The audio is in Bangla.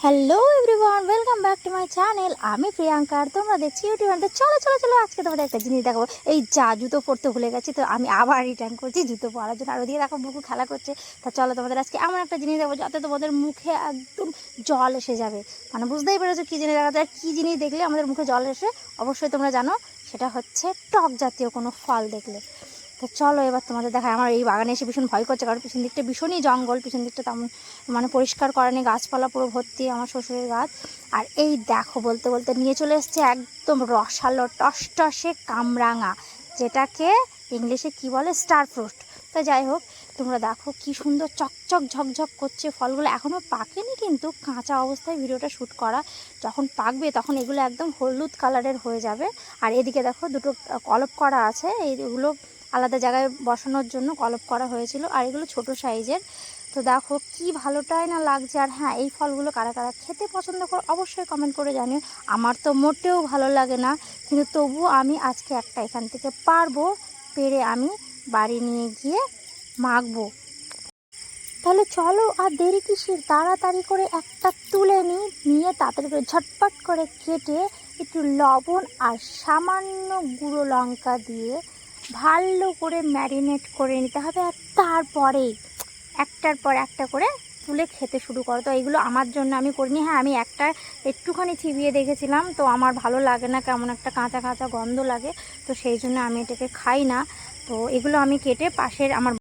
Hello everyone, welcome back to my channel. আমি প্রিয়াঙ্কা আর তোমরা দেখছি ইউটিউব। চলো চলো চলো, আজকে তোমাদের একটা জিনিস দেখাবো। এই যা জুতো পরতে ভুলে গেছি, তো আমি আবার রিটার্ন করছি জুতো পরার জন্য। আর ওদিকে দেখো বুকু খেলা করছে। তা চলো তোমাদের আজকে এমন একটা জিনিস দেখাবো যাতে তোমাদের মুখে একদম জল এসে যাবে। মানে বুঝতেই পেরেছো কী জিনিস দেখা যায়। কী জিনিস দেখলে আমাদের মুখে জল এসে, অবশ্যই তোমরা জানো সেটা হচ্ছে টক জাতীয় কোনো ফল দেখলে। তো চলো এবার তোমাদের দেখায়। আমার এই বাগানে এসে ভীষণ ভয় করছে, কারণ পিছন দিকটা ভীষণই জঙ্গল, পিছন দিকটা তেমন মানে পরিষ্কার করেনি, গাছপালা পুরো ভর্তি আমার শ্বশুরের গাছ। আর এই দেখো বলতে বলতে নিয়ে চলে এসছে একদম রসালো টসটসে কামরাঙা, যেটাকে ইংলিশে কি বলে স্টার ফ্রুট। তো যাই হোক, তোমরা দেখো কি সুন্দর চকচক ঝকঝক করছে ফলগুলো। এখনও পাকেনি কিন্তু কাঁচা অবস্থায় ভিডিওটা শ্যুট করা। যখন পাকবে তখন এগুলো একদম হলুদ কালারের হয়ে যাবে। আর এদিকে দেখো দুটো কলপ করা আছে, এইগুলো আলাদা জায়গায় বসানোর জন্য কলপ করা হয়েছিল। আর এগুলো ছোট সাইজের। তো দেখো কি ভালোটাই না লাগছে। আর হ্যাঁ, এই ফলগুলো কারা কারা খেতে পছন্দ করো অবশ্যই কমেন্ট করে জানিও। আমার তো মোটেও ভালো লাগে না, কিন্তু তবুও আমি আজকে একটা এখান থেকে পেরে আমি বাড়ি নিয়ে গিয়ে মাখবো। তাহলে চলো আর দেরি কিসের, তাড়াতাড়ি করে একটা তুলে নিয়ে তাড়াতাড়ি করে ঝটপট করে কেটে একটু লবণ আর সামান্য গুঁড়ো লঙ্কা দিয়ে ভালো করে ম্যারিনেট করে নিতে হবে। আর তারপরে একটার পর একটা করে তুলে খেতে শুরু করো। তো এইগুলো আমার জন্য আমি করিনি। হ্যাঁ, আমি একটা একটুখানি চিবিয়ে দেখেছিলাম, তো আমার ভালো লাগে না, কেমন একটা কাঁচা কাঁচা গন্ধ লাগে। তো সেই জন্য আমি এটাকে খাই না। তো এগুলো আমি কেটে পাশের আমার